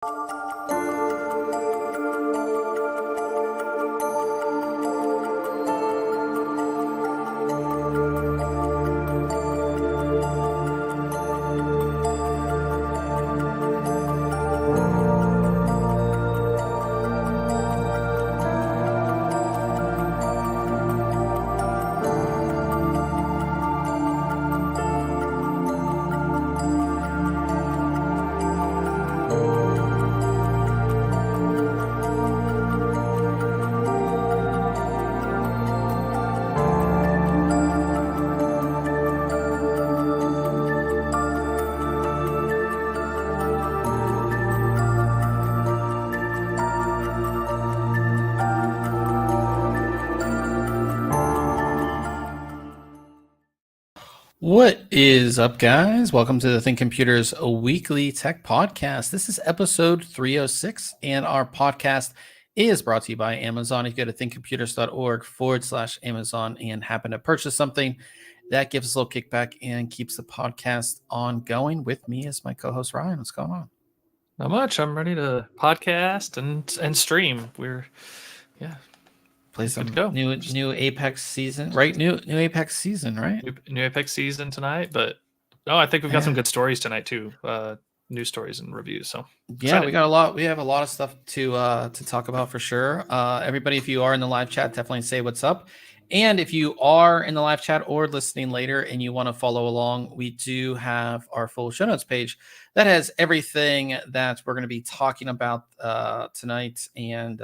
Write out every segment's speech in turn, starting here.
What is up, guys? Welcome to the ThinkComputers weekly tech podcast. This is episode 306, and our podcast is brought to you by Amazon. If you go to thinkcomputers.org/Amazon and happen to purchase something, that gives us a little kickback and keeps the podcast ongoing. With me is my co-host Ryan. What's going on? Not much. I'm ready to podcast and stream. Play some new Apex season, right? New Apex season, right? New Apex season tonight, but I think we've got some good stories tonight too. News stories and reviews. So yeah, we got a lot. We have a lot of stuff to talk about for sure. Everybody, if you are in the live chat, definitely say what's up. And if you are in the live chat or listening later and you want to follow along, we do have our full show notes page that has everything that we're going to be talking about tonight. And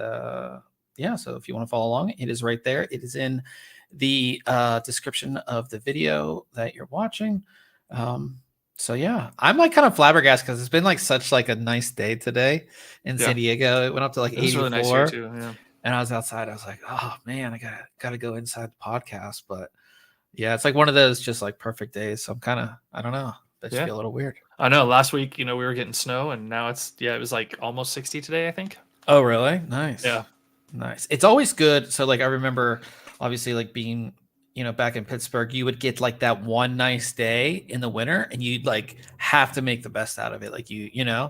yeah, so if you want to follow along, it is right there. It is in the description of the video that you're watching. So yeah, I'm like kind of flabbergasted because it's been like such like a nice day today in San Diego. It went up to like 84. Really nice here too, yeah. And I was outside. I was like, oh man, I gotta go inside the podcast. But yeah, it's like one of those just like perfect days. So I'm kind of, I don't know. That should feel a little weird. I know. Last week, we were getting snow, and now it was like almost 60 today, I think. Oh really? Nice. Yeah. Nice. It's always good. So like I remember obviously like being, back in Pittsburgh, you would get like that one nice day in the winter and you'd like have to make the best out of it. Like Yeah.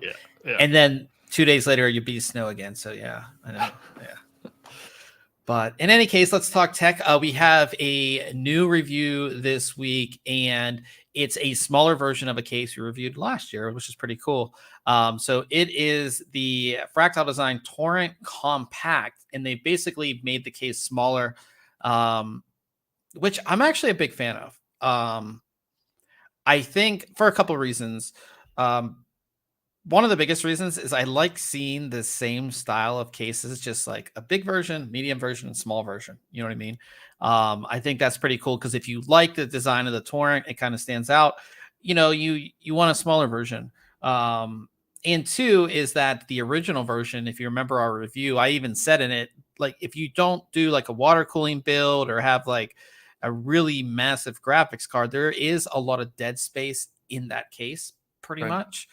And then 2 days later you'd be snow again. So yeah, I know. Yeah. But in any case, let's talk tech. We have a new review this week, and it's a smaller version of a case we reviewed last year, which is pretty cool. So it is the Fractal design Torrent Compact, and they basically made the case smaller, which I'm actually a big fan of. I think for a couple of reasons. One of the biggest reasons is I like seeing the same style of cases, just like a big version, medium version, and small version. You know what I mean? I think that's pretty cool because if you like the design of the Torrent, it kind of stands out. You want a smaller version. And two is that the original version, if you remember our review, I even said in it, like if you don't do like a water cooling build or have like a really massive graphics card, there is a lot of dead space in that case, pretty much.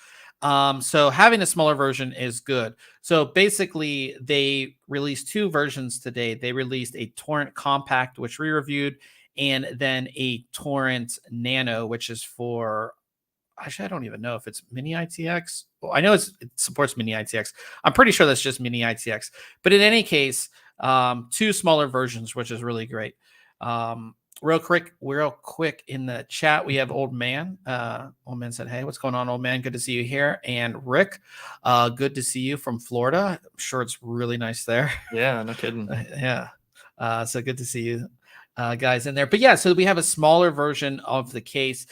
So having a smaller version is good. So basically they released two versions today. They released a Torrent Compact, which we reviewed, and then a Torrent Nano, which is for, actually, I don't even know if it's mini ITX. Well, I know it supports mini ITX. I'm pretty sure that's just mini ITX, but in any case, two smaller versions, which is really great. Real quick in the chat, we have Old Man. Old Man said, hey, what's going on, Old Man? Good to see you here. And Rick, good to see you from Florida. I'm sure it's really nice there. Yeah, no kidding. Yeah. So good to see you guys in there. But yeah, so we have a smaller version of the case.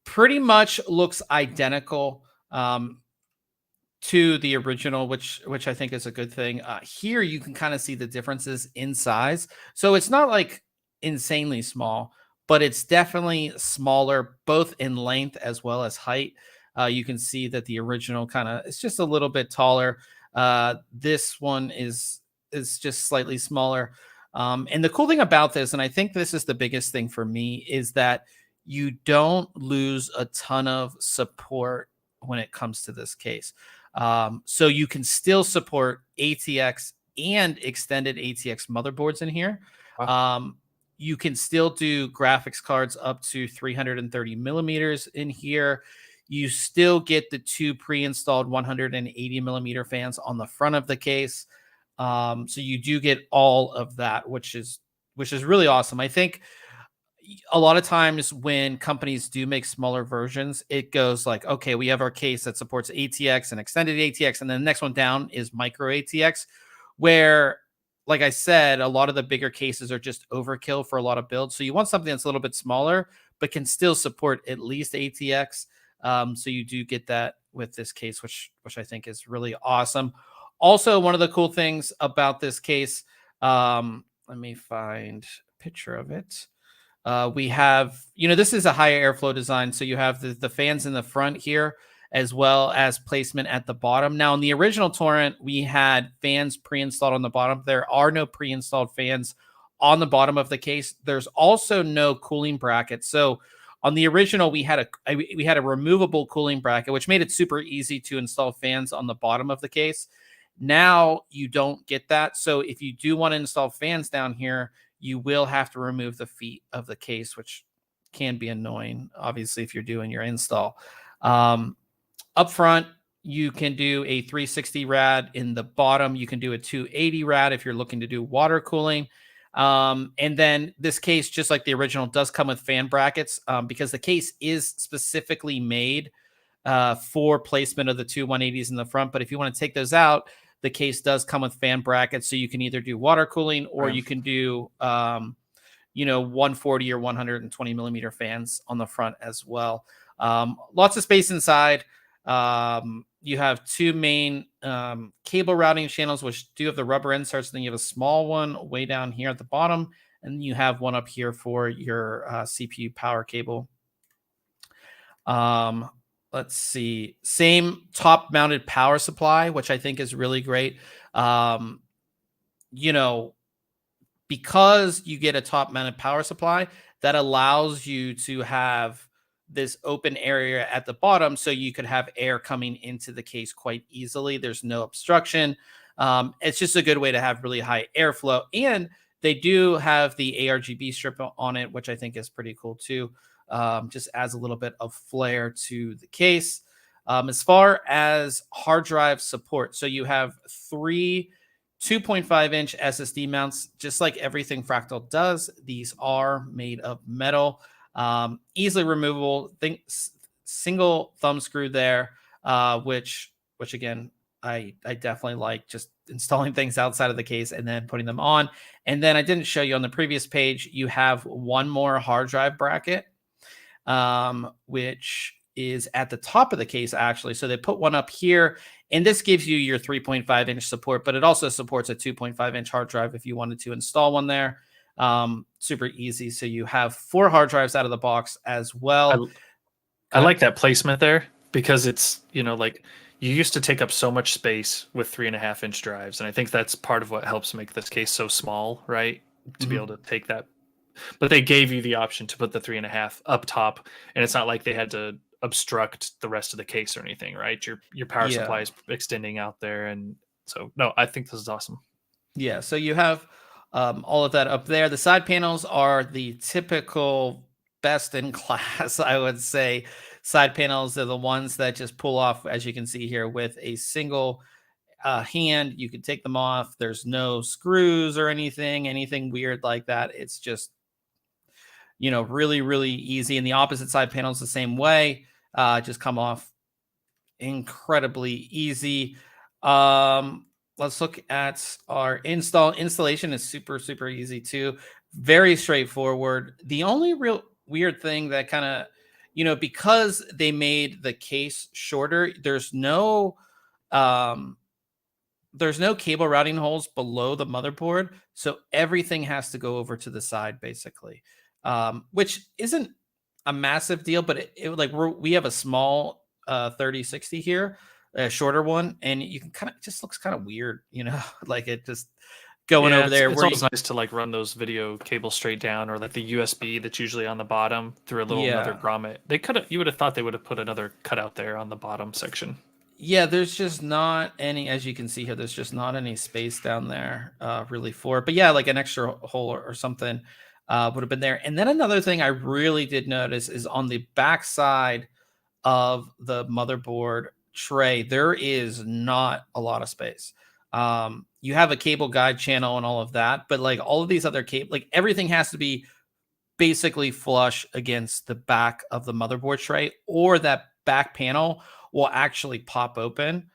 Pretty much looks identical to the original, which I think is a good thing. Here you can kind of see the differences in size. So it's not like insanely small, but it's definitely smaller both in length as well as height. You can see that the original it's just a little bit taller. This one is just slightly smaller. And the cool thing about this, and I think this is the biggest thing for me, is that you don't lose a ton of support when it comes to this case. So you can still support ATX and extended ATX motherboards in here. Wow. You can still do graphics cards up to 330 millimeters in here. you still get the 2 pre-installed 180 millimeter fans on the front of the case. So you do get all of that, which is really awesome. I think a lot of times when companies do make smaller versions, it goes like, okay, we have our case that supports ATX and extended ATX, and then the next one down is micro ATX, where, like I said, a lot of the bigger cases are just overkill for a lot of builds. So you want something that's a little bit smaller, but can still support at least ATX. So you do get that with this case, which I think is really awesome. Also, one of the cool things about this case, let me find a picture of it. We have, this is a higher airflow design. So you have the fans in the front here, as well as placement at the bottom. Now, in the original Torrent, we had fans pre-installed on the bottom. There are no pre-installed fans on the bottom of the case. There's also no cooling bracket. So on the original, we had a removable cooling bracket, which made it super easy to install fans on the bottom of the case. Now you don't get that. So if you do want to install fans down here, you will have to remove the feet of the case, which can be annoying, obviously, if you're doing your install. Up front, you can do a 360 rad. In the bottom, you can do a 280 rad if you're looking to do water cooling. And then this case, just like the original, does come with fan brackets because the case is specifically made for placement of the two 180s in the front. But if you want to take those out, the case does come with fan brackets, so you can either do water cooling or you can do, 140 or 120 millimeter fans on the front as well. Lots of space inside. You have two main cable routing channels, which do have the rubber inserts. Then you have a small one way down here at the bottom, and you have one up here for your CPU power cable. Let's see. Same top mounted power supply, which I think is really great. Because you get a top mounted power supply, that allows you to have this open area at the bottom, so you could have air coming into the case quite easily. There's no obstruction. It's just a good way to have really high airflow. And they do have the ARGB strip on it, which I think is pretty cool too. Just adds a little bit of flair to the case. As far as hard drive support, so you have 3 2.5-inch SSD mounts, just like everything Fractal does. These are made of metal, easily removable. Single thumb screw there, which again, I definitely like, just installing things outside of the case and then putting them on. And then I didn't show you on the previous page, you have one more hard drive bracket, which is at the top of the case, actually. So they put one up here, and this gives you your 3.5-inch support, but it also supports a 2.5-inch hard drive if you wanted to install one there. Super easy. So you have 4 hard drives out of the box as well. I like that placement there, because it's, like, you used to take up so much space with 3.5-inch drives. And I think that's part of what helps make this case so small, right? To be able to take that. But they gave you the option to put the 3.5 up top, and it's not like they had to obstruct the rest of the case or anything, right? Your power supply is extending out there. And so, no, I think this is awesome. Yeah. So you have all of that up there. The side panels are the typical best in class, I would say. Side panels are the ones that just pull off, as you can see here, with a single hand. You can take them off. There's no screws or anything weird like that. It's just, really, really easy. And the opposite side panel is the same way. Just come off incredibly easy. Let's look at our installation is super, super easy too. Very straightforward. The only real weird thing that kind of, because they made the case shorter, there's no cable routing holes below the motherboard. So everything has to go over to the side, basically, which isn't a massive deal, but we have a small 3060 here, a shorter one, and you can kind of, just looks kind of weird, like it just going over there. It's always nice to run those video cables straight down, or the USB that's usually on the bottom through a little another grommet. You would have thought they would have put another cutout there on the bottom section. Yeah, there's just not any, as you can see here, there's just not any space down there really for it. But yeah, like an extra hole or something would have been there. And then another thing I really did notice is on the back side of the motherboard tray, there is not a lot of space. You have a cable guide channel and all of that, but like all of these other cable, like everything has to be basically flush against the back of the motherboard tray, or that back panel will actually pop open.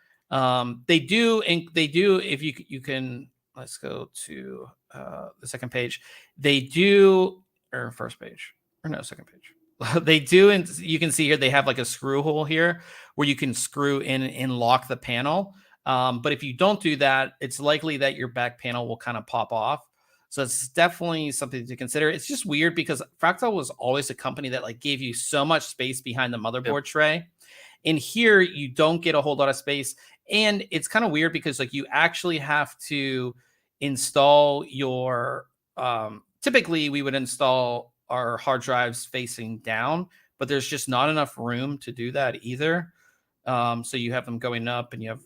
They do, and they do, if you can, let's go to the second page. They do, or first page, or no, second page. They do, and you can see here they have like a screw hole here where you can screw in and lock the panel. But if you don't do that, it's likely that your back panel will kind of pop off. So it's definitely something to consider. It's just weird because Fractal was always a company that like gave you so much space behind the motherboard tray. And here you don't get a whole lot of space. And it's kind of weird because like you actually have to install your, typically we would install our hard drives facing down, but there's just not enough room to do that either. So you have them going up and you have,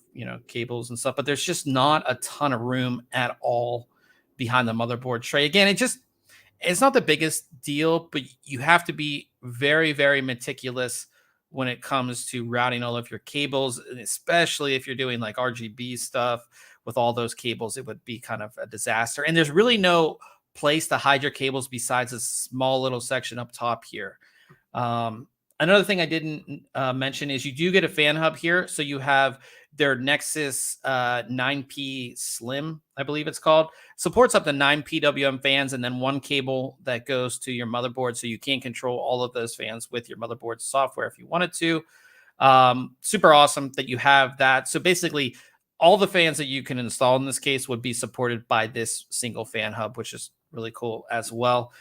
cables and stuff, but there's just not a ton of room at all behind the motherboard tray. Again, it's not the biggest deal, but you have to be very, very meticulous when it comes to routing all of your cables, and especially if you're doing like RGB stuff with all those cables, it would be kind of a disaster. And there's really no place to hide your cables besides a small little section up top here. Another thing I didn't mention is you do get a fan hub here. So you have their Nexus 9P Slim, I believe it's called. Supports up to 9 PWM fans and then one cable that goes to your motherboard. So you can control all of those fans with your motherboard software if you wanted to. Super awesome that you have that. So basically, all the fans that you can install in this case would be supported by this single fan hub, which is really cool as well.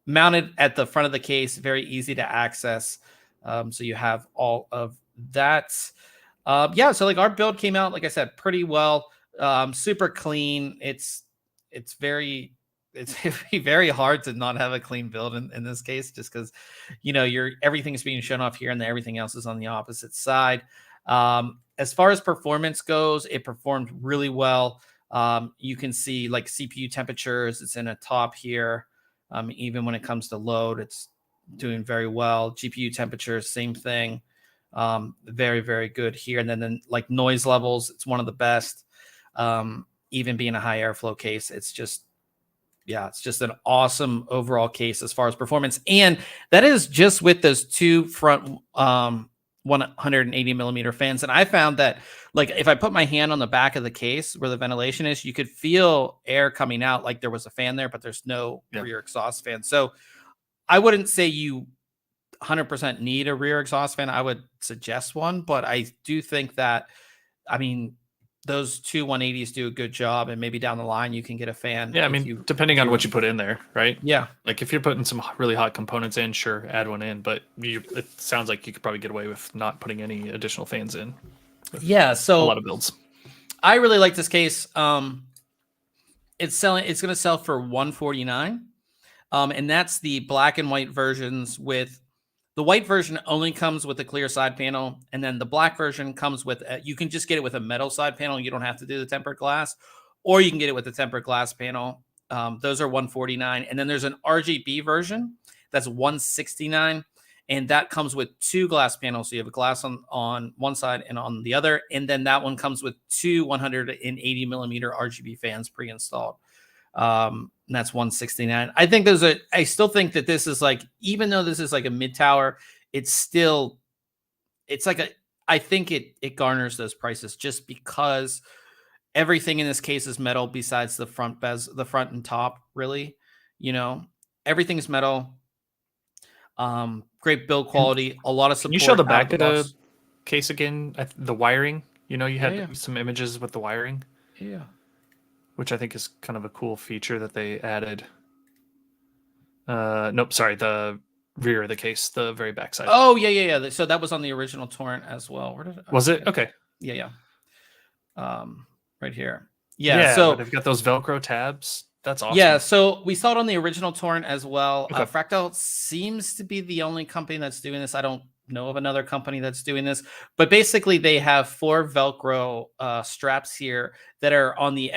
Mounted at the front of the case, very easy to access. So you have all of that. So like our build came out, like I said, pretty well. Super clean. It's very very hard to not have a clean build in this case, just because everything's being shown off here and then everything else is on the opposite side. As far as performance goes, it performed really well. You can see like CPU temperatures, it's in a top here. Even when it comes to load, it's doing very well. GPU temperatures, same thing. Very, very good here. And then like noise levels, it's one of the best. Even being a high airflow case, it's just an awesome overall case as far as performance. And that is just with those two front 180 millimeter fans. And I found that like if I put my hand on the back of the case where the ventilation is, you could feel air coming out like there was a fan there, but there's no rear exhaust fan. So I wouldn't say you 100% need a rear exhaust fan. I would suggest one, but I do think that, those two 180s do a good job, and maybe down the line you can get a fan. Yeah, depending on what you put in there, right? Yeah. Like if you're putting some really hot components in, sure, add one in, but it sounds like you could probably get away with not putting any additional fans in. Yeah, so a lot of builds. I really like this case. It's going to sell for $149. And that's the black and white versions. With the white version only comes with a clear side panel, and then the black version comes with you can just get it with a metal side panel. You don't have to do the tempered glass, or you can get it with the tempered glass panel. Those are $149, and then there's an RGB version that's $169, and that comes with two glass panels. So you have a glass on one side and on the other, and then that one comes with two 180 millimeter RGB fans pre-installed. And that's $169. I still think that this is like, even though this is like a mid tower, I think it garners those prices just because everything in this case is metal besides the front and top, really. Everything's metal. Great build quality, a lot of support. Can you show the back of the case again? The wiring, you had some images with the wiring. Yeah. Which I think is kind of a cool feature that they added. Nope, sorry, the rear of the case, the very back side. Oh, yeah. So that was on the original Torrent as well. Was it? Okay. Yeah. Right here. Yeah, so they've got those Velcro tabs. That's awesome. Yeah, so we saw it on the original Torrent as well. Okay. Fractal seems to be the only company that's doing this. I don't know of another company that's doing this, but basically they have 4 Velcro straps here that are on the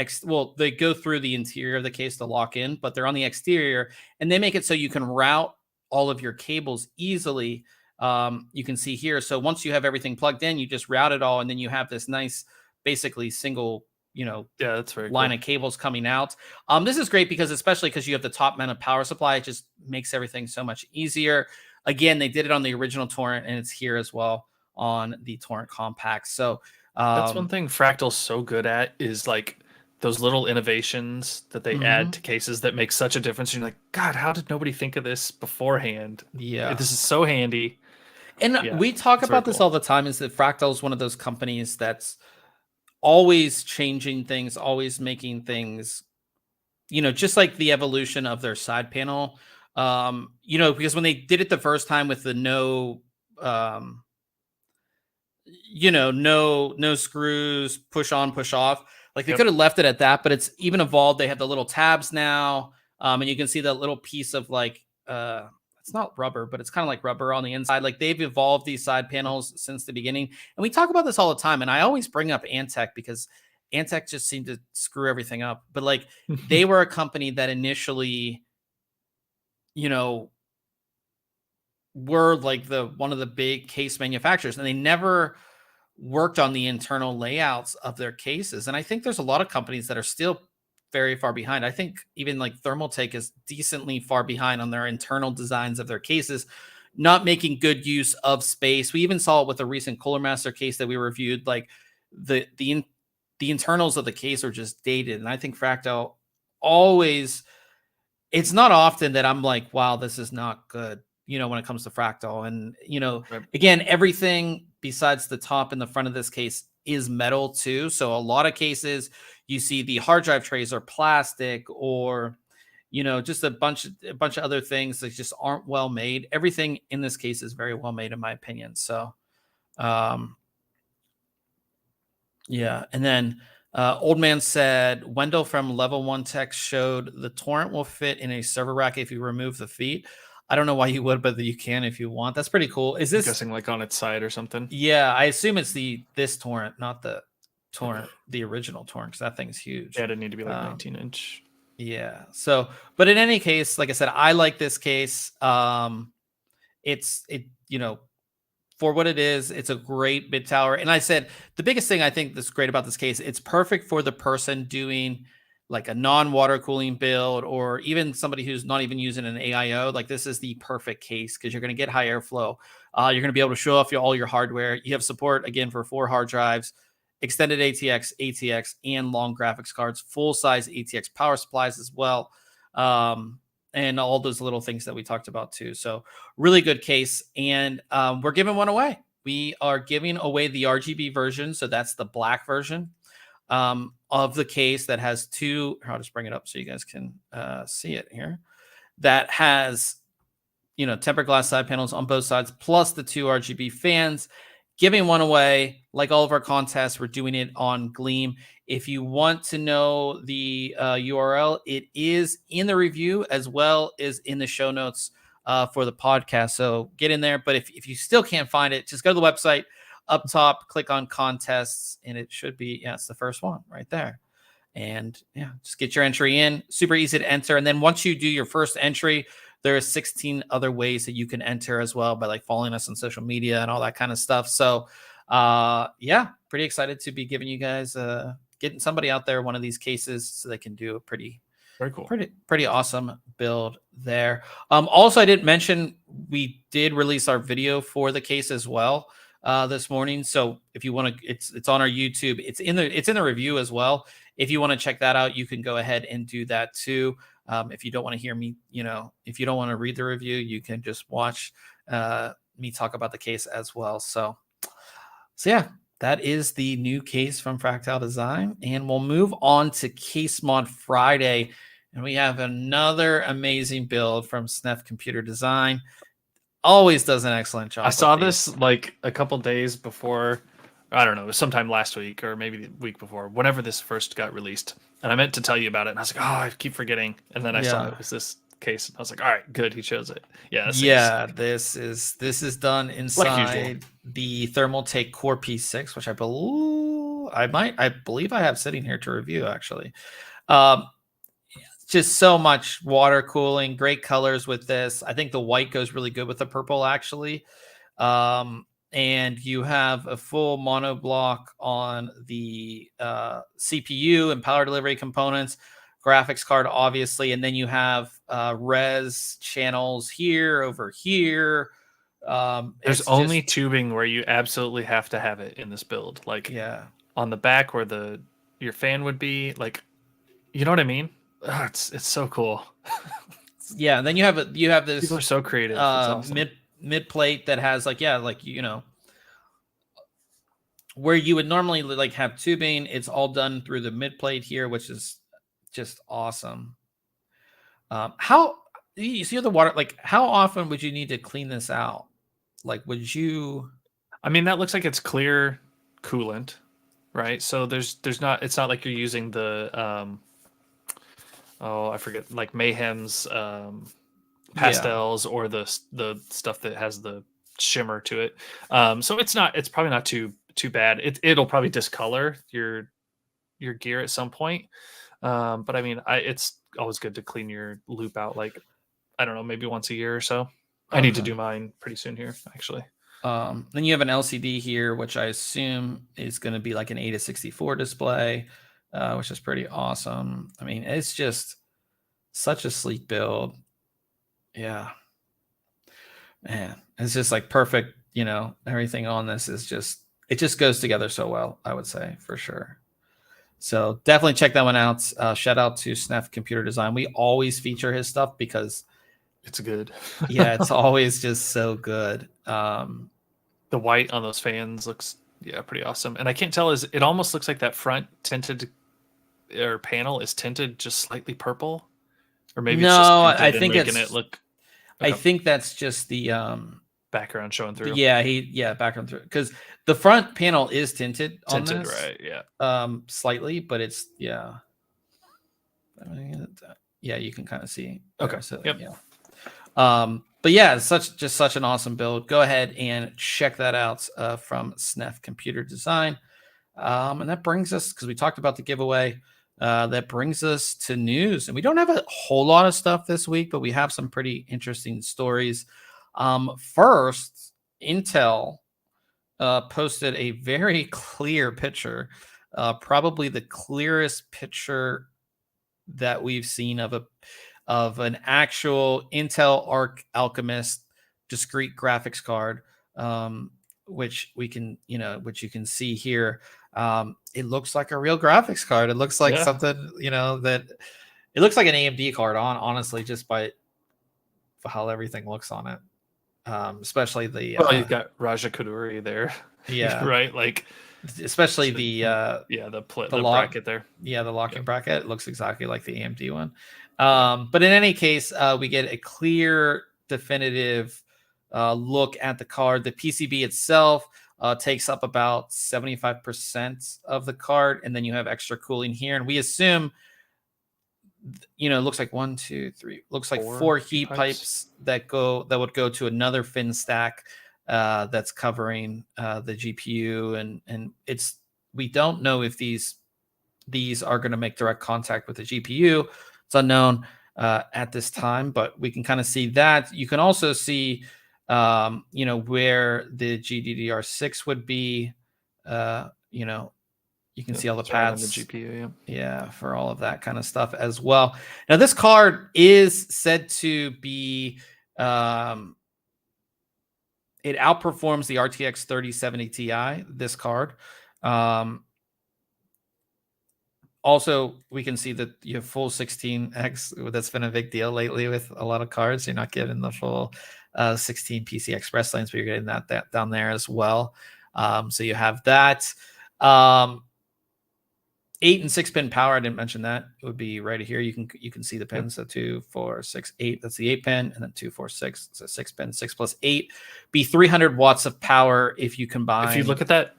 they go through the interior of the case to lock in, but they're on the exterior, and they make it so you can route all of your cables easily you can see here. So once you have everything plugged in, you just route it all, and then you have this nice, basically single, Yeah, that's very line cool. of cables coming out. This is great because, especially because you have the top mounted power supply, it just makes everything so much easier. Again, they did it on the original Torrent, and it's here as well on the Torrent Compact. So that's one thing Fractal's so good at, is like those little innovations that they add to cases that make such a difference. You're like, God, how did nobody think of this beforehand? Yeah. This is so handy. And Yeah, we talk it's very about this cool. all the time, is that Fractal is one of those companies that's always changing things, always making things, just like the evolution of their side panel. Because when they did it the first time with the no, no screws, push on, push off, like they Yep. could have left it at that, but it's even evolved. They have the little tabs now. And you can see that little piece of like, it's not rubber, but it's kind of like rubber on the inside. Like they've evolved these side panels since the beginning. And we talk about this all the time. And I always bring up Antec because Antec just seemed to screw everything up. But like they were a company that initially, were like one of the big case manufacturers, and they never worked on the internal layouts of their cases. And I think there's a lot of companies that are still very far behind. I think even like Thermaltake is decently far behind on their internal designs of their cases, not making good use of space. We even saw it with a recent Cooler Master case that we reviewed. Like the internals of the case are just dated. And I think Fractal always, it's not often that I'm like, wow, this is not good, when it comes to Fractal. And, Right. again, everything besides the top and the front of this case is metal too. So a lot of cases you see the hard drive trays are plastic, or, just a bunch of other things that just aren't well made. Everything in this case is very well made, in my opinion. So, yeah. And then Old Man said, Wendell from Level 1 Tech showed the Torrent will fit in a server rack if you remove the feet. I don't know why you would, but you can if you want. That's pretty cool. Is I'm this guessing like on its side or something? Yeah, I assume it's this Torrent, not the Torrent, the original Torrent, because that thing's huge. Yeah, it'd need to be like 19-inch. Yeah. So, but in any case, like I said, I like this case. For what it is, it's a great mid tower. And I said the biggest thing I think that's great about this case, it's perfect for the person doing like a non-water cooling build, or even somebody who's not even using an AIO. Like this is the perfect case because you're going to get high airflow. You're going to be able to show off all your hardware. You have support again for 4 hard drives, extended ATX, and long graphics cards, full size ATX power supplies as well. And all those little things that we talked about too. So really good case. And we're giving one away. We are giving away the RGB version. So that's the black version of the case that has 2. I'll just bring it up so you guys can see it here. That has, tempered glass side panels on both sides, plus the 2 RGB fans. Giving one away. Like all of our contests, we're doing it on Gleam. If you want to know the URL, it is in the review as well as in the show notes for the podcast. So get in there. But if you still can't find it, just go to the website. Up top, click on contests, and it should be, it's the first one right there. And just get your entry in. Super easy to enter. And then once you do your first entry, there are 16 other ways that you can enter as well by like following us on social media and all that kind of stuff. So pretty excited to be giving you guys getting somebody out there one of these cases so they can do a pretty Very cool, pretty awesome build there. Also, I didn't mention we did release our video for the case as well this morning. So if you want to, it's on our YouTube. It's in the review as well. If you want to check that out, you can go ahead and do that too. If you don't want to hear me, if you don't want to read the review, you can just watch me talk about the case as well. So yeah, that is the new case from Fractal Design. And we'll move on to Case Mod Friday. And we have another amazing build from SFF Computer Design. Always does an excellent job. I saw this like a couple days before. I don't know, it was sometime last week or maybe the week before, whenever this first got released. And I meant to tell you about it, and I was like, oh, I keep forgetting. And then I saw it was this case, and I was like, all right, good, he chose it. Yeah, this is done inside the Thermaltake Core P6, which I believe I have sitting here to review actually. Just so much water cooling, great colors with this. I think the white goes really good with the purple actually. And you have a full mono block on the CPU and power delivery components, graphics card, obviously, and then you have res channels here, over here. There's only tubing where you absolutely have to have it in this build, like on the back where your fan would be, like, you know what I mean? Oh, it's so cool. Yeah, and then you have this. People are so creative. It's awesome. Mid plate that has like where you would normally like have tubing. It's all done through the mid plate here, which is just awesome. How you see the water? Like, how often would you need to clean this out? Like, would you? I mean, that looks like it's clear coolant, right? So there's not. It's not like you're using the I forget, like Mayhem's pastels or the stuff that has the shimmer to it. So it's probably not too bad. It'll probably discolor your gear at some point. But I mean, it's always good to clean your loop out, like, I don't know, maybe once a year or so. I need to do mine pretty soon here, actually. Then you have an LCD here, which I assume is going to be like an 8:64 display, which is pretty awesome. I mean, it's just such a sleek build. Yeah, man, it's just like perfect. Everything on this is it just goes together so well, I would say, for sure. So definitely check that one out. Shout out to SFF Computer Design. We always feature his stuff because it's good. Yeah, it's always just so good. The white on those fans looks pretty awesome. And I can't tell, it almost looks like that front tinted or panel is tinted just slightly purple, or maybe it's just I think making it look. Okay. I think that's just the background showing through. Background through, because the front panel is tinted on this, right? Yeah, slightly, but it's you can kind of see. Okay, so yep. But yeah, it's such an awesome build. Go ahead and check that out from SFF Computer Design. And that brings us, because we talked about the giveaway, that brings us to news. And we don't have a whole lot of stuff this week, but we have some pretty interesting stories. First, Intel posted a very clear picture, probably the clearest picture that we've seen of an actual Intel Alchemist discrete graphics card, which you can see here. It looks like a real graphics card. It looks like something, that it looks like an AMD card honestly, just by how everything looks on it. Especially you've got Raja Koduri there. Yeah. Right. Like, especially the bracket there. Yeah. The locking bracket. It looks exactly like the AMD one. But in any case, we get a clear, definitive look at the card. The PCB itself takes up about 75% of the card, and then you have extra cooling here. And we assume, it looks like 1, 2, 3, looks like four heat pipes that would go to another fin stack that's covering the GPU, and we don't know if these are going to make direct contact with the GPU. It's unknown at this time, but we can kind of see that. You can also see, where the GDDR6 would be. You can see all the paths on the GPU, for all of that kind of stuff as well. Now, this card is said to be, it outperforms the RTX 3070 Ti, this card. Also, we can see that you have full 16X. That's been a big deal lately with a lot of cards. You're not getting the full 16 PC Express lanes, but you're getting that down there as well. So you have that. 8 and 6 pin power. I didn't mention that. It would be right here. You can see the pins. So 2, 4, 6, 8. That's the 8 pin, and then 2, 4, 6. So 6 pin. 6 plus 8 be 300 watts of power if you combine. If you look at that,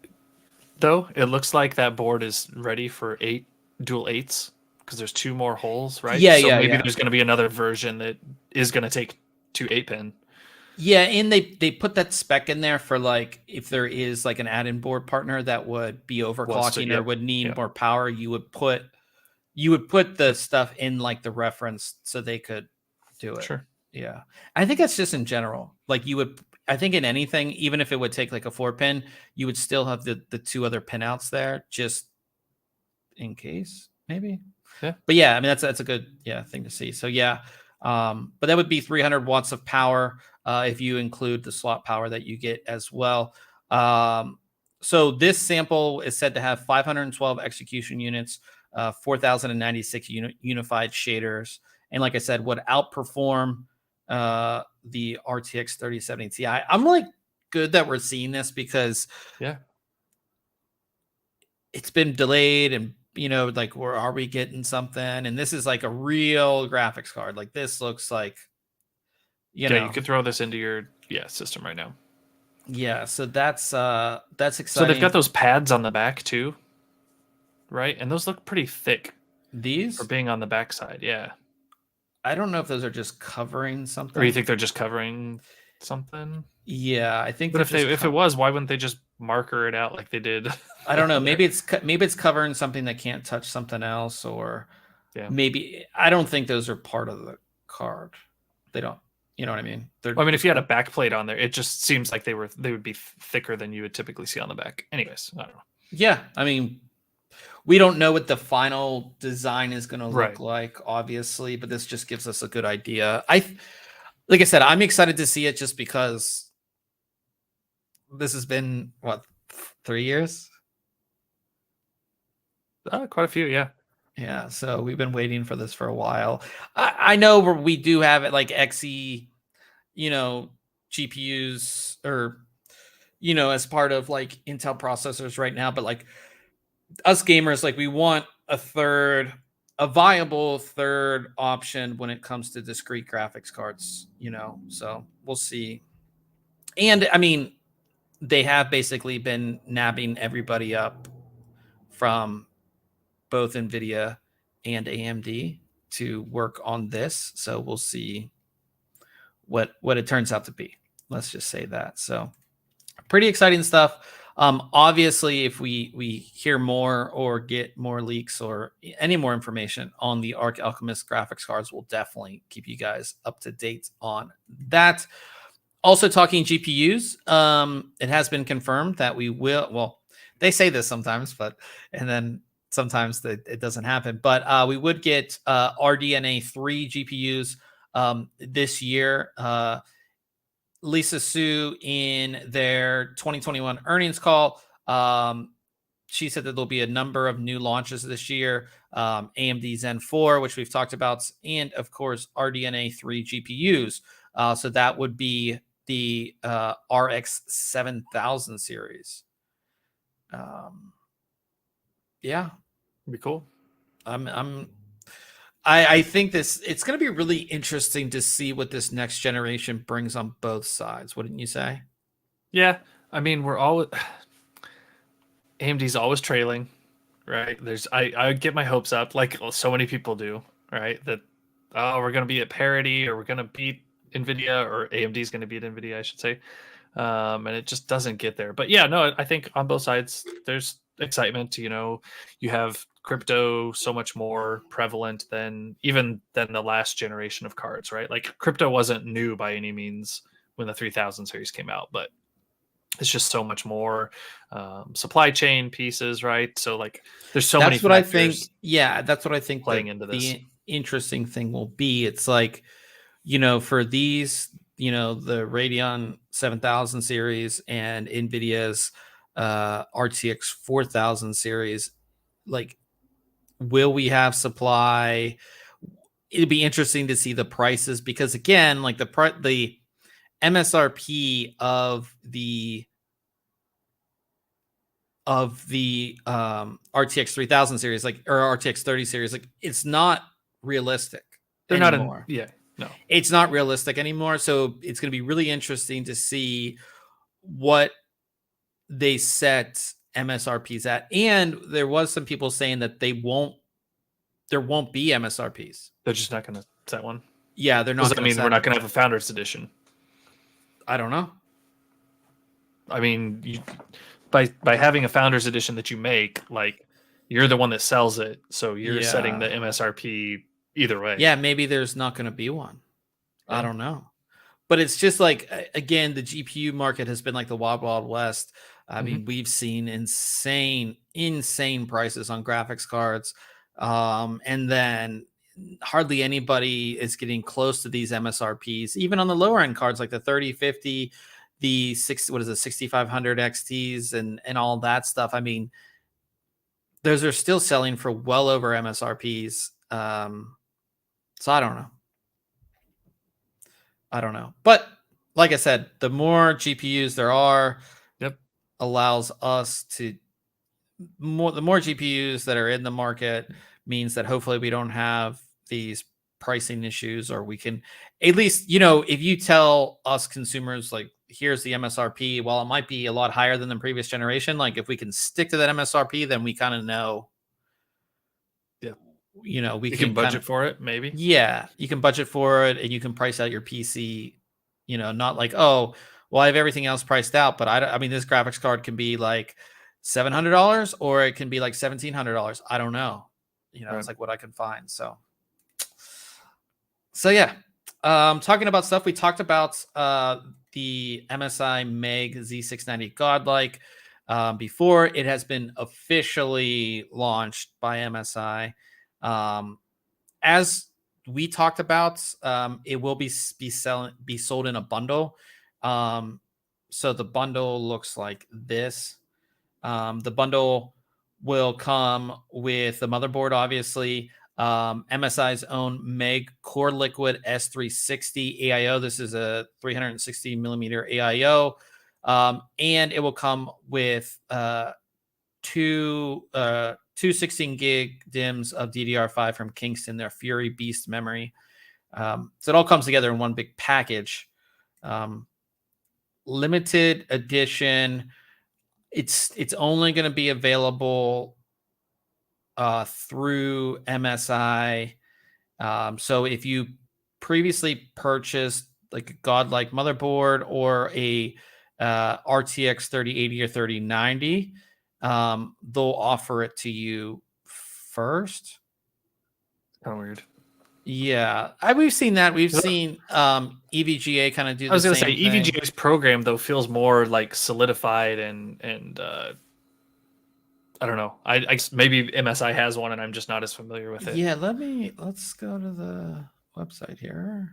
though, it looks like that board is ready for 8 dual 8s, because there's 2 more holes, right? So maybe there's going to be another version that is going to take 2 8-pin. Yeah, and they put that spec in there for, like, if there is like an add-in board partner that would be overclocking or would need more power, you would put the stuff in like the reference so they could do it. Sure. Yeah. I think that's just in general. Like, you would, I think in anything, even if it would take like a 4-pin, you would still have the 2 other pinouts there just in case, maybe. Yeah. But yeah, I mean that's a good thing to see. So yeah, but that would be 300 watts of power if you include the slot power that you get as well. So this sample is said to have 512 execution units, 4,096 unified shaders, and like I said, would outperform the RTX 3070 Ti. I'm like good that we're seeing this because it's been delayed and like where are we getting something? And this is like a real graphics card. Like this looks like you could throw this into your system right now. Yeah, so that's exciting. So they've got those pads on the back too, right? And those look pretty thick. These for being on the back side, yeah. I don't know if those are just covering something. Or you think they're just covering something? Yeah, I think. But if it was, why wouldn't they just marker it out like they did? I don't know. Maybe it's covering something that can't touch something else, or maybe I don't think those are part of the card. They don't. You know what I mean? I mean, if you had a back plate on there, it just seems like they would be thicker than you would typically see on the back. Anyways, I don't know. Yeah, I mean, we don't know what the final design is going to look like, obviously, but this just gives us a good idea. Like I said, I'm excited to see it just because this has been 3 years? Quite a few, yeah. Yeah, so we've been waiting for this for a while. I know we do have it like XE, GPUs or, as part of like Intel processors right now. But like us gamers, like we want a viable third option when it comes to discrete graphics cards, so we'll see. And I mean, they have basically been nabbing everybody up from both NVIDIA and AMD to work on this. So we'll see what it turns out to be. Let's just say that. So pretty exciting stuff. Obviously, if we hear more or get more leaks or any more information on the Alchemist graphics cards, we'll definitely keep you guys up to date on that. Also talking GPUs, it has been confirmed that we will, well, they say this sometimes, and then sometimes it doesn't happen, but we would get RDNA 3 GPUs this year. Lisa Su in their 2021 earnings call, she said that there'll be a number of new launches this year, AMD Zen 4, which we've talked about, and of course RDNA 3 GPUs. So that would be the RX 7000 series. Yeah, be cool. I think it's going to be really interesting to see what this next generation brings on both sides. Wouldn't you say? Yeah, I mean, AMD's always trailing, right? I get my hopes up, like so many people do, right? That we're going to be at parity, or we're going to beat NVIDIA, or AMD's going to beat NVIDIA, I should say. And it just doesn't get there. But yeah, no, I think on both sides there's excitement. You have crypto so much more prevalent than the last generation of cards, right? Like crypto wasn't new by any means when the 3000 series came out, but it's just so much more supply chain pieces, right? So like there's so many factors. That's what I think playing into this. The interesting thing will be, it's like, for these, the Radeon 7000 series and NVIDIA's RTX 4000 series, like, will we have supply? It'd be interesting to see the prices, because again, like the MSRP of the RTX 3000 series, like, or RTX 30 series, like, it's not realistic. They're anymore. No, it's not realistic anymore. So it's going to be really interesting to see what they set MSRPs at. And there was some people saying that there won't be MSRPs. They're just not going to set one. Yeah, they're not. Does that mean we're not going to have a Founders Edition? I don't know. I mean, by having a Founders Edition that you make, like, you're the one that sells it, so you're setting the MSRP either way. Yeah, maybe there's not going to be one. I don't know. but it's just like, again, the GPU market has been like the wild, wild west. I mean, we've seen insane prices on graphics cards. And then hardly anybody is getting close to these MSRPs, even on the lower end cards like the 3050, the 6500 XTs and all that stuff. I mean, those are still selling for well over MSRPs. So I don't know. But like I said, the more GPUs there are, allows us to the more GPUs that are in the market means that hopefully we don't have these pricing issues, or we can at least, if you tell us consumers, like, here's the MSRP, while it might be a lot higher than the previous generation, like if we can stick to that MSRP, then we kind of know. We can budget for it, maybe. Yeah, you can budget for it, and you can price out your PC. Not like, oh, well, I have everything else priced out, but I mean, this graphics card can be like $700, or it can be like $1,700. I don't know. It's like what I can find. So yeah. Talking about stuff, we talked about the Msi Meg Z690 Godlike before. It has been officially launched by MSI. As we talked about, it will be sold in a bundle. So the bundle looks like this. The bundle will come with the motherboard, obviously, MSI's own Meg Core Liquid S360 AIO. This is a 360 millimeter AIO. And it will come with two 16 gig DIMMs of DDR5 from Kingston, their Fury Beast memory. So it all comes together in one big package. Limited edition. It's only going to be available through MSI. So if you previously purchased like a Godlike motherboard or a RTX 3080 or 3090, they'll offer it to you first. Kind of weird. Yeah, we've seen that. We've seen EVGA kind of do. I was going to say EVGA's program though feels more like solidified and I don't know. I maybe MSI has one and I'm just not as familiar with it. Yeah, let's go to the website here,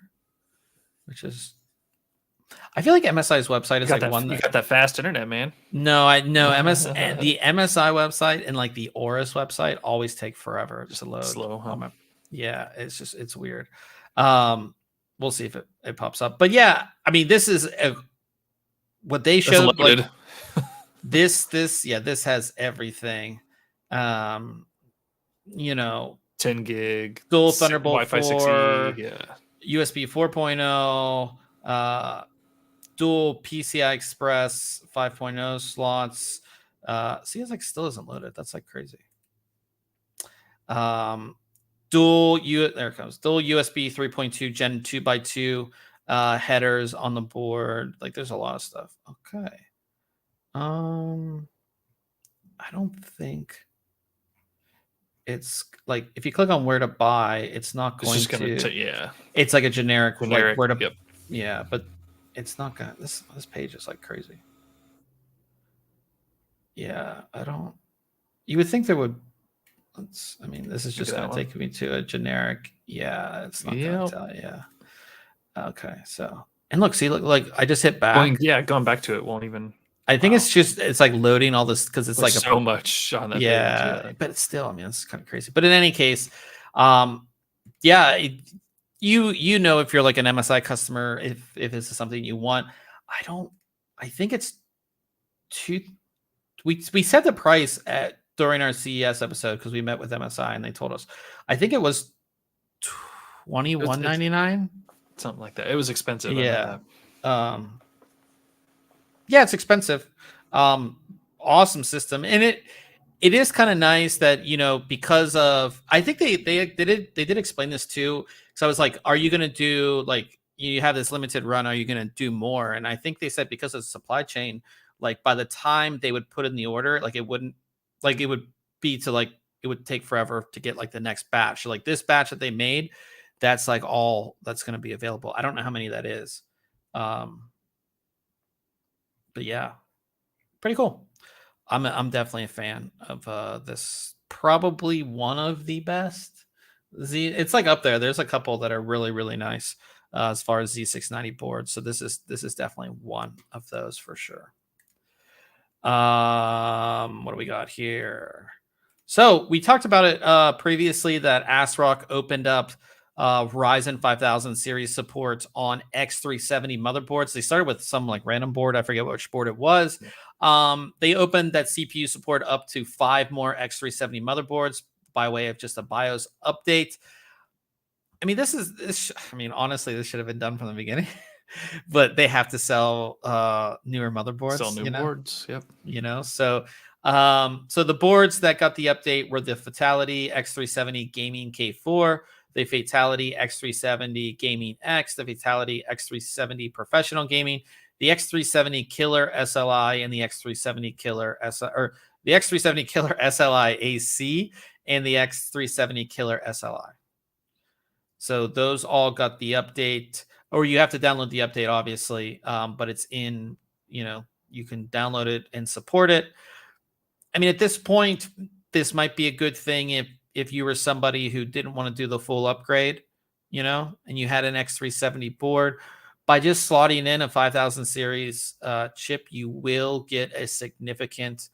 which is, I feel like MSI's website is like one you got that fast internet, man. No, I know the MSI website and like the Aorus website always take forever to load. Slow, huh? Yeah, it's weird. We'll see if it pops up. But yeah, I mean, this is what they showed. Like, this has everything. 10 gig, dual Thunderbolt Wi-Fi 4, 6E, yeah, USB 4.0, dual PCI Express 5.0 slots. See, it's like still isn't loaded. That's like crazy. There it comes. Dual USB 3.2 Gen 2x2 headers on the board. Like, there's a lot of stuff. Okay. I don't think it's like, if you click on where to buy, it's not going to. Yeah. It's like a generic like where to. Yep. Yeah, but it's not gonna. This page is like crazy. Yeah, you would think there would. I mean, this is just gonna take me to a generic. Yeah, it's not gonna tell. Yeah. Okay, so, and look, like I just hit back. Going back to it won't even. I think it's like loading all this because it's like so much on that page. Yeah, but it's still, I mean, it's kind of crazy. But in any case, yeah, if you're like an MSI customer, if this is something you want, I think it's we set the price during our CES episode because we met with MSI and they told us, I think it was $21.99, something like that. It was expensive. Yeah. Yeah, it's expensive. Awesome system. And it is kind of nice that, because of, I think they did explain this too. So I was like, are you going to do, like, you have this limited run, are you going to do more? And I think they said because of the supply chain, like by the time they would put in the order, like it would take forever to get like the next batch. So like this batch that they made, that's like all that's going to be available. I don't know how many that is. But yeah, pretty cool. I'm definitely a fan of this. Probably one of the best. It's like up there. There's a couple that are really really nice as far as Z690 boards. So this is definitely one of those for sure. What do we got here? So we talked about it previously that ASRock opened up Ryzen 5000 series support on X370 motherboards. They started with some like random board. I forget which board it was. They opened that CPU support up to 5 more X370 motherboards by way of just a BIOS update. I mean, honestly, this should have been done from the beginning, but they have to sell newer motherboards. Sell new boards. Yep. So the boards that got the update were the Fatality X370 Gaming K4, the Fatality X370 Gaming X, the Fatality X370 Professional Gaming, the X370 Killer SLI, and the X370 Killer the X370 Killer SLI AC, and the X370 Killer SLI. So those all got the update, or you have to download the update, obviously, but it's in, you can download it and support it. I mean, at this point, this might be a good thing if you were somebody who didn't want to do the full upgrade, and you had an X370 board. By just slotting in a 5000 series chip, you will get a significant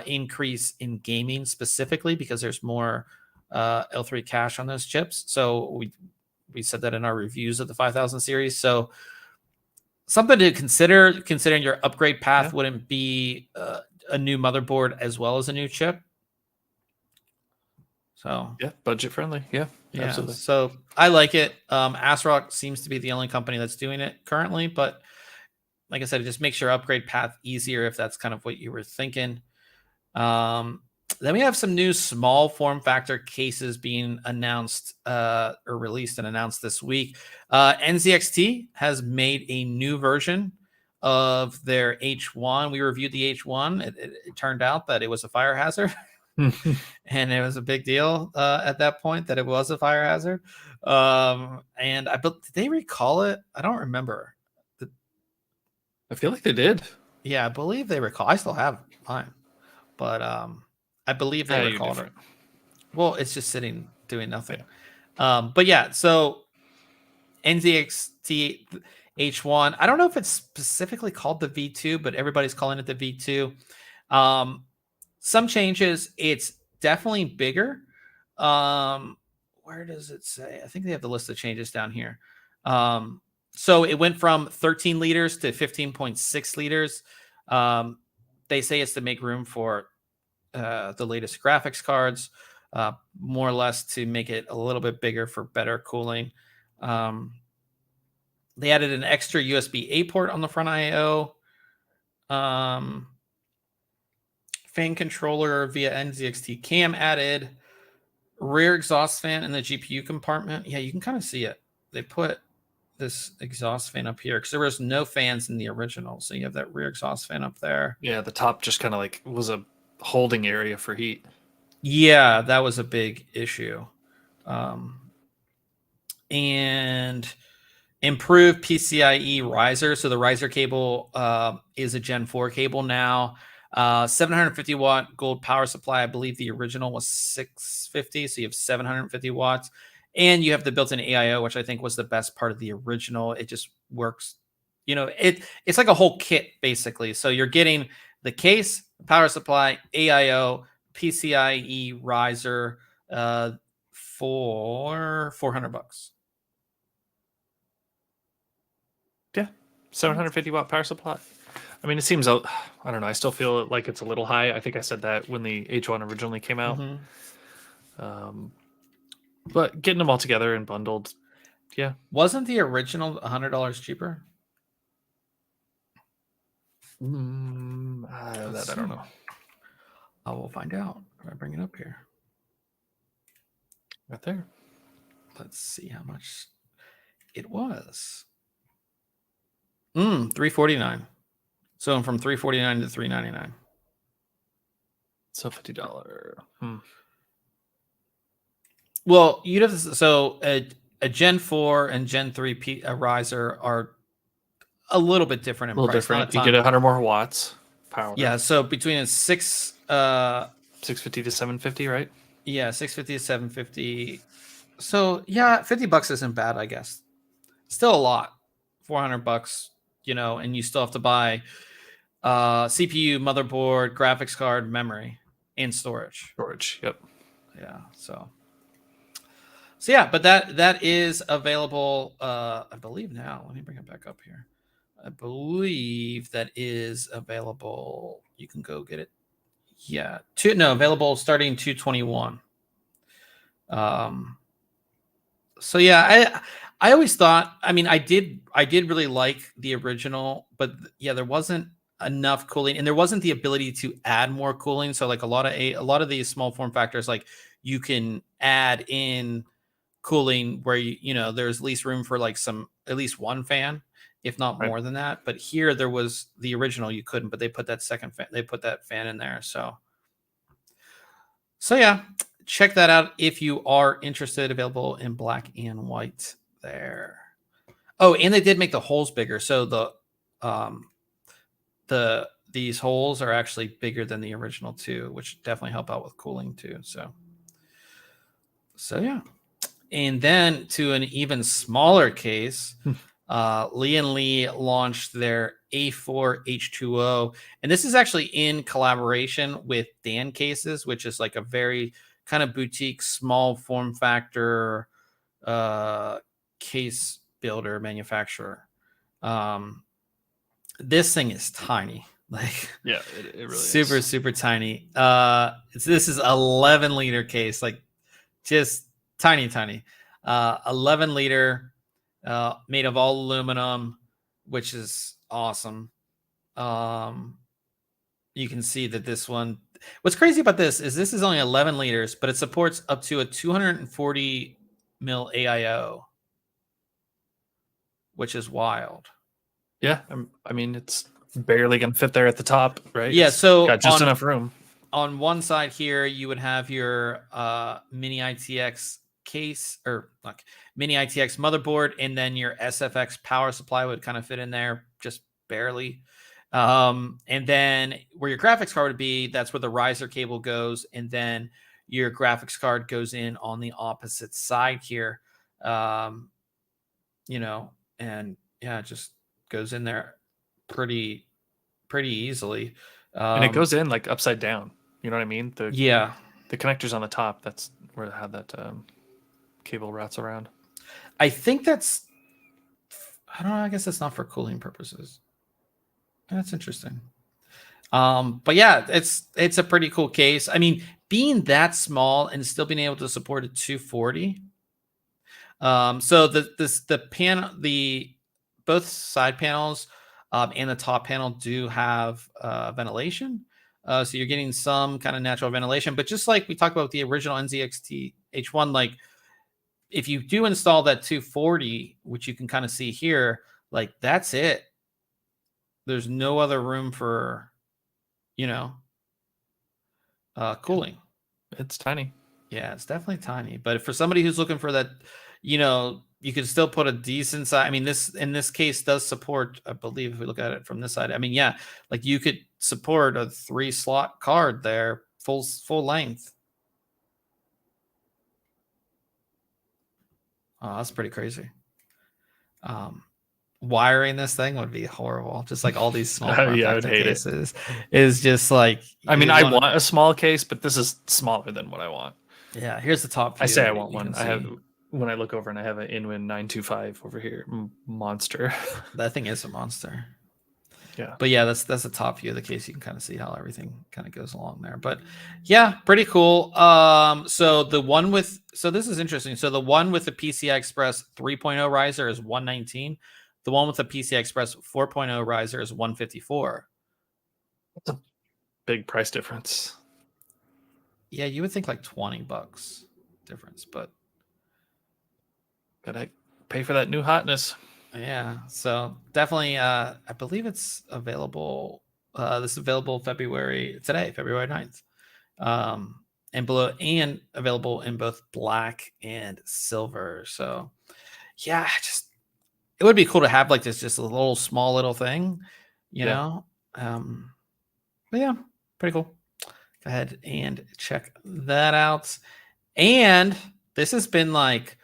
increase in gaming specifically because there's more L3 cache on those chips. So we said that in our reviews of the 5000 series. So something to consider, considering your upgrade path wouldn't be a new motherboard as well as a new chip. So yeah, budget friendly. Yeah, absolutely. So I like it. ASRock seems to be the only company that's doing it currently, but like I said, it just makes your upgrade path easier if that's kind of what you were thinking. Then we have some new small form factor cases being announced or released and announced this week. Nzxt has made a new version of their H1. We reviewed the H1. It turned out that it was a fire hazard. And it was a big deal at that point that it was a fire hazard. And did they recall it? I don't remember. I feel like they did. Yeah, I believe they recall. I still have mine, but I believe they recalled it. Well, it's just sitting doing nothing. Yeah. But yeah, so Nzxt H1. I don't know if it's specifically called the V2, but everybody's calling it the V2. Some changes. It's definitely bigger. Where does it say? I think they have the list of changes down here. So it went from 13 liters to 15.6 liters. They say it's to make room for the latest graphics cards, more or less to make it a little bit bigger for better cooling. They added an extra USB-A port on the front I/O. Fan controller via Nzxt cam added. Rear exhaust fan in the GPU compartment. Yeah, you can kind of see it. They put this exhaust fan up here because there was no fans in the original. So you have that rear exhaust fan up there. Yeah, the top just kind of like was a holding area for heat. Yeah, that was a big issue. And improved PCIe riser. So the riser cable is a Gen 4 cable now. 750 watt gold power supply. I believe the original was 650. So you have 750 watts. And you have the built-in AIO, which I think was the best part of the original. It just works. It's like a whole kit, basically. So you're getting the case, power supply, AIO, PCIe riser for $400. Yeah, 750 watt power supply. I mean, it seems, I don't know. I still feel like it's a little high. I think I said that when the H1 originally came out. Mm-hmm. But getting them all together and bundled, yeah. Wasn't the original $100 cheaper? I don't know. I will find out if I bring it up here. Right there. Let's see how much it was. $349. So from $349 to $399. So $50. Well, you'd have to, so a Gen 4 and Gen 3 riser are a little bit different in A little price. Not a different. You ton. get 100 more watts power. Yeah, so between a 650 to 750, right? Yeah, 650 to 750. So yeah, $50 isn't bad, I guess. Still a lot. $400, and you still have to buy CPU, motherboard, graphics card, memory, and storage. Storage. Yep. Yeah. So yeah, but that is available. I believe now. Let me bring it back up here. I believe that is available. You can go get it. Yeah. Available starting 221. So yeah, I always thought, I mean, I did really like the original, but yeah, there wasn't enough cooling, and there wasn't the ability to add more cooling. So like a lot of these small form factors, like you can add in cooling where there's at least room for like at least one fan, if not more than that. But here there was the original, you couldn't, but they put that fan in there. So yeah, check that out if you are interested. Available in black and white there. Oh, and they did make the holes bigger. So these holes are actually bigger than the original too, which definitely help out with cooling too. So yeah. And then to an even smaller case, Lee and Lee launched their A4 H2O, and this is actually in collaboration with Dan Cases, which is like a very kind of boutique, small form factor case builder manufacturer. This thing is tiny, like yeah, it really super tiny. This is 11-liter case, like just tiny. 11-liter. Made of all aluminum, which is awesome. You can see that this one, what's crazy about this is only 11 liters, but it supports up to a 240 mil AIO, which is wild. Yeah, I mean, it's barely going to fit there at the top, right? Yeah, so got just enough room. On one side here, you would have your mini ITX case, or like mini ITX motherboard, and then your SFX power supply would kind of fit in there just barely. And then where your graphics card would be, that's where the riser cable goes, and then your graphics card goes in on the opposite side here. And yeah, it just goes in there pretty easily. And it goes in like upside down. You know what I mean? The connector's on the top. That's where how that cable routes around. I think that's, I don't know. I guess that's not for cooling purposes. That's interesting. But yeah, it's a pretty cool case. I mean, being that small and still being able to support a 240. So the panel, both side panels and the top panel do have ventilation. So you're getting some kind of natural ventilation, but just like we talked about with the original Nzxt H1, like if you do install that 240, which you can kind of see here, like that's it. There's no other room for, cooling. It's tiny. Yeah, it's definitely tiny. But for somebody who's looking for that, you can still put a decent size. I mean, this in this case does support, I believe, if we look at it from this side. I mean, yeah, like you could support a 3-slot card there, full length. Oh, that's pretty crazy. Wiring this thing would be horrible. Just like all these small yeah, I would hate cases is just like. I mean, I want a small case, but this is smaller than what I want. Yeah, here's the top view. I say I want one. I have, when I look over and I have an Inwin 925 over here, monster. That thing is a monster. Yeah, but yeah, that's the top view of the case. You can kind of see how everything kind of goes along there. But yeah, pretty cool. So this is interesting. So the one with the PCI Express 3.0 riser is 119. The one with the PCI Express 4.0 riser is 154. That's a big price difference. Yeah, you would think like $20 difference, but gotta pay for that new hotness. Yeah, so definitely, I believe it's available. This is available February 9th, and available in both black and silver. So, yeah, just it would be cool to have like this, just a little small little thing, you know. But yeah, pretty cool. Go ahead and check that out. And this has been like,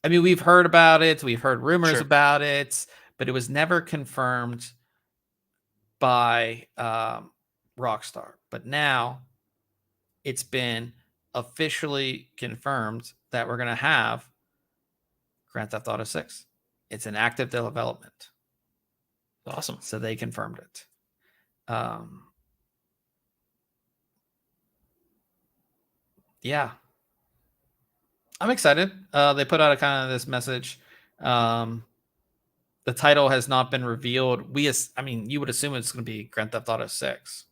I mean, we've heard about it, we've heard rumors about it, but it was never confirmed by Rockstar. But now it's been officially confirmed that we're going to have Grand Theft Auto 6. It's in active development. Awesome. So they confirmed it. Yeah. I'm excited. They put out a kind of this message. The title has not been revealed. I mean, you would assume it's going to be Grand Theft Auto 6.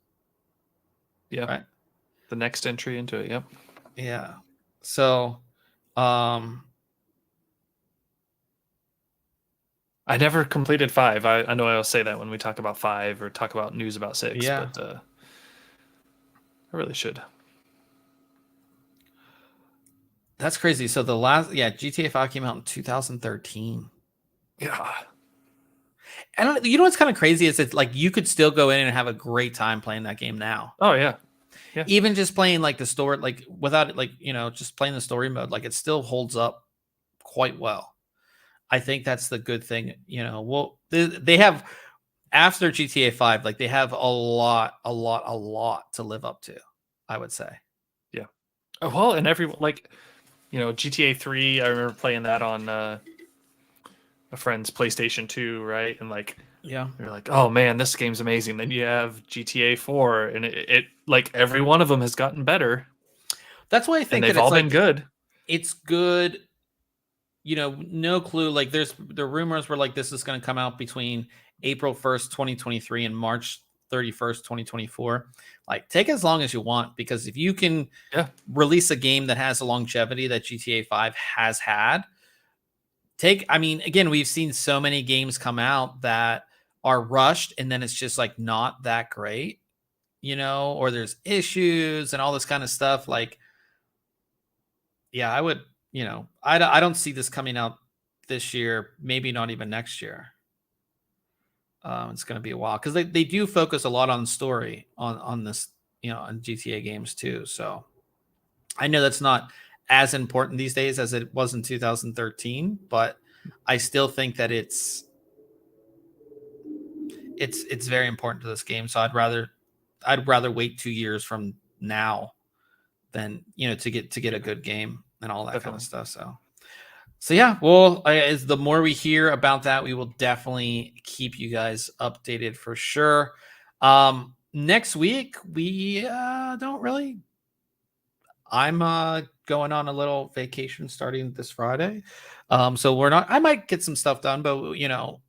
Yeah. Right? The next entry into it, yep. Yeah. So, I never completed 5. I know I always say that when we talk about 5 or talk about news about 6, but I really should. That's crazy. So the last, GTA 5 came out in 2013. Yeah. And you know what's kind of crazy is it's like you could still go in and have a great time playing that game now. Oh yeah. Yeah. Even just playing like the story, like without it, like, you know, just playing the story mode, like it still holds up quite well. I think that's the good thing, you know. Well, they have, after GTA 5, like they have a lot to live up to, I would say. Yeah. Oh, well, and like, you know, GTA 3, I remember playing that on a friend's PlayStation 2, right? And like, yeah, you're like, oh man, this game's amazing. Then you have GTA 4, and it like every one of them has gotten better. That's why I think they've all been good. It's good. You know, no clue. Like the rumors were like this is going to come out between April 1st, 2023 and March 31st, 2024. Like take as long as you want, because if you can release a game that has a longevity that GTA 5 has had, I mean, again, we've seen so many games come out that are rushed and then it's just like not that great, you know, or there's issues and all this kind of stuff. Like, yeah, I would, you know, I don't see this coming out this year, maybe not even next year. It's going to be a while because they do focus a lot on story on this, you know, on GTA games too. So I know that's not as important these days as it was in 2013, but I still think that it's very important to this game. So I'd rather wait 2 years from now than, you know, to get a good game and all that kind of stuff. So yeah, well, as the more we hear about that, we will definitely keep you guys updated for sure. Next week we don't really. I'm going on a little vacation starting this Friday. So we're not, I might get some stuff done, but you know,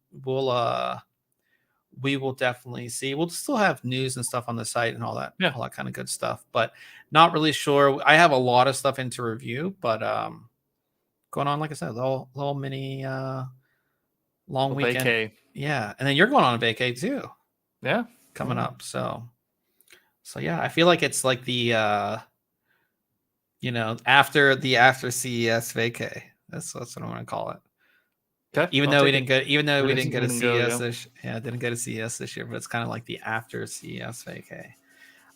we will definitely see. We'll still have news and stuff on the site and all that kind of good stuff, but not really sure. I have a lot of stuff into review, but going on, like I said, little mini long weekend. Vacay. Yeah. And then you're going on a vacay too. Yeah. Coming up. So yeah, I feel like it's like the you know, after CES vacay. That's what I'm gonna call it. Okay. Even though we didn't go to CES didn't go to CES this year, but it's kind of like the after CES vacay.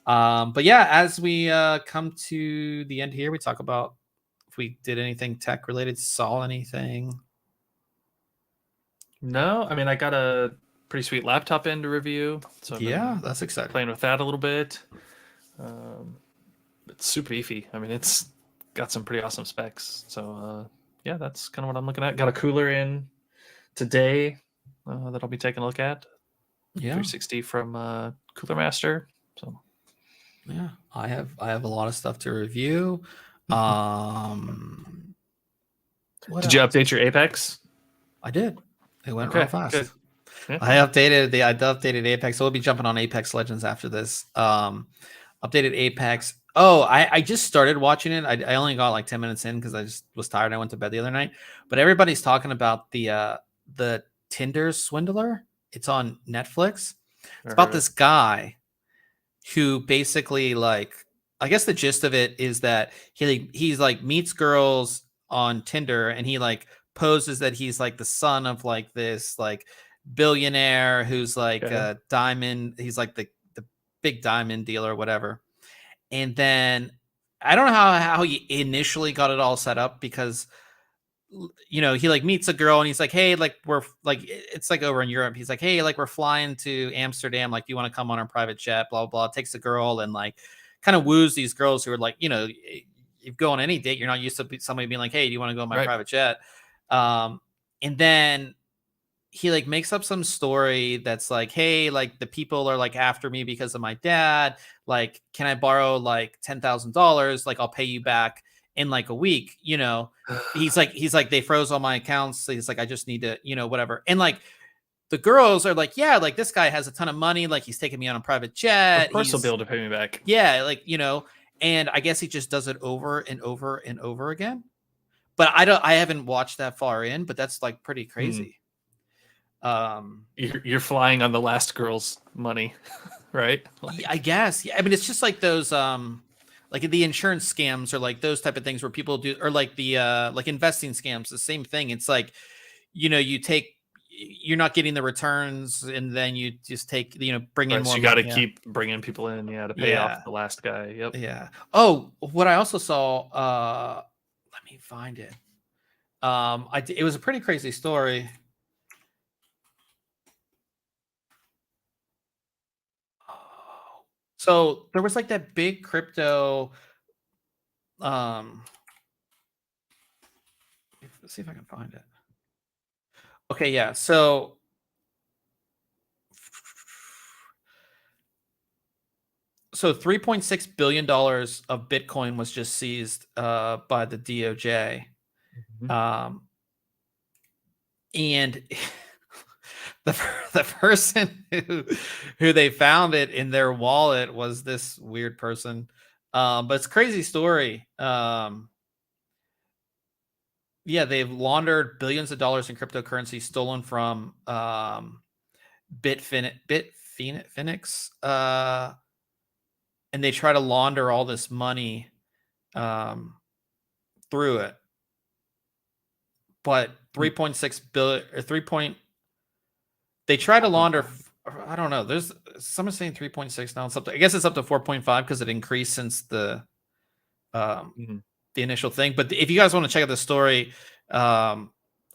But yeah, as we come to the end here, we talk about if we did anything tech related, saw anything. No, I mean, I got a pretty sweet laptop in to review. So yeah, that's exciting. Playing with that a little bit. It's super beefy. I mean, it's got some pretty awesome specs. So yeah, that's kind of what I'm looking at. Got a cooler in today that I'll be taking a look at. Yeah, 360 from Cooler Master. So yeah, I have a lot of stuff to review. Did you update your Apex? I did. It went real fast. Good. Yeah. I updated Apex. So we'll be jumping on Apex Legends after this. Updated Apex. Oh, I just started watching it. I only got like 10 minutes in because I just was tired. I went to bed the other night. But everybody's talking about the Tinder swindler. It's on Netflix. It's about this guy who basically, like, I guess the gist of it is that he's like meets girls on Tinder and he like poses that he's like the son of like this like billionaire who's like a diamond. He's like the big diamond dealer or whatever. And then I don't know how he initially got it all set up, because he like meets a girl and he's like, hey, like we're like, it's like over in Europe. He's like, hey, like we're flying to Amsterdam. Like, do you want to come on our private jet? Blah, blah, blah. Takes a girl and like kind of woos these girls who are like, you go on any date, you're not used to somebody being like, hey, do you want to go on my private jet? And then he like makes up some story that's like, hey, like the people are like after me because of my dad. Like, can I borrow like $10,000? Like, I'll pay you back in like a week. He's like, they froze all my accounts. So he's like, I just need to, whatever. And like the girls are like, yeah, like this guy has a ton of money. Like he's taking me on a private jet. Of course he'll be able to pay me back. Yeah. Like, and I guess he just does it over and over and over again. But I haven't watched that far in, but that's like pretty crazy. You're flying on the last girl's money, right? Like, I guess. Yeah. I mean, it's just like those like the insurance scams or like those type of things where people do, or like the like investing scams, the same thing. It's like, you're not getting the returns, and then you just take, bring in more. So you got to keep bringing people in, to pay off the last guy. Yep. Yeah. Oh, what I also saw, let me find it. It was a pretty crazy story. So there was like that big crypto. Let's see if I can find it. Okay, yeah. So $3.6 billion of Bitcoin was just seized by the DOJ. And the person who they found it in their wallet was this weird person. But it's a crazy story. Yeah, they've laundered billions of dollars in cryptocurrency stolen from Bitfinex. And they try to launder all this money through it. But 3.6 billion or 3. They try to launder. I don't know. There's someone saying 3.6 now. It's up to, I guess it's up to 4.5 because it increased since the initial thing. But if you guys want to check out the story, I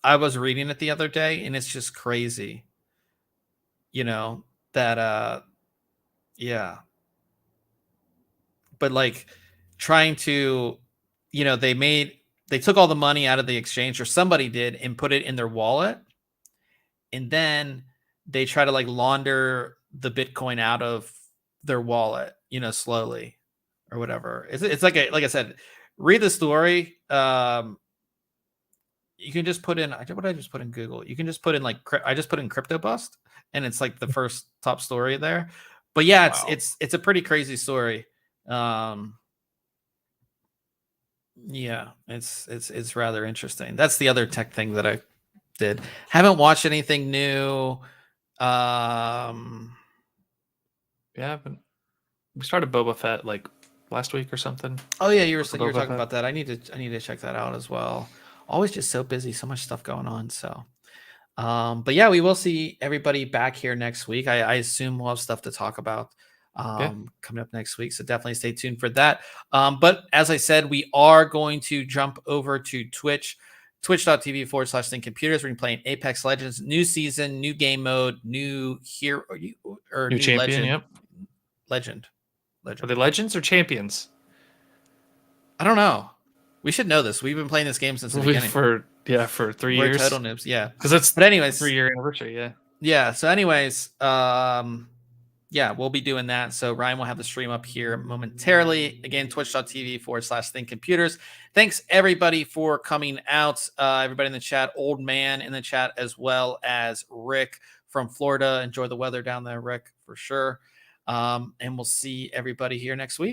was reading it the other day, and it's just crazy. That yeah. But like trying to, they took all the money out of the exchange, or somebody did, and put it in their wallet. And then they try to like launder the Bitcoin out of their wallet, slowly or whatever. It's like I said, read the story. You can just put in, what I just put in Google. You can just put in like, I just put in crypto bust, and it's like the first top story there. But yeah, it's a pretty crazy story. Yeah, it's rather interesting. That's the other tech thing that I did. Haven't watched anything new. Yeah, but we started Boba Fett like last week or something. Oh yeah, you were talking about that. I need to check that out as well. Always just so busy, so much stuff going on. So but yeah, we will see everybody back here next week. I assume we'll have stuff to talk about coming up next week, so definitely stay tuned for that. But as I said, we are going to jump over to twitch.tv/ThinkComputers. We're going to be playing Apex Legends, new season, new game mode, new hero, or new champion. Legend. Are they legends or champions? I don't know. We should know this. We've been playing this game since the beginning. For 3 years. We're total noobs. Yeah. But anyways, 3-year anniversary. Yeah. Yeah. So anyways, yeah, we'll be doing that. So Ryan will have the stream up here momentarily. Again, twitch.tv/ThinkComputers. Thanks everybody for coming out. Everybody in the chat, Old Man in the chat, as well as Rick from Florida. Enjoy the weather down there, Rick, for sure. And we'll see everybody here next week.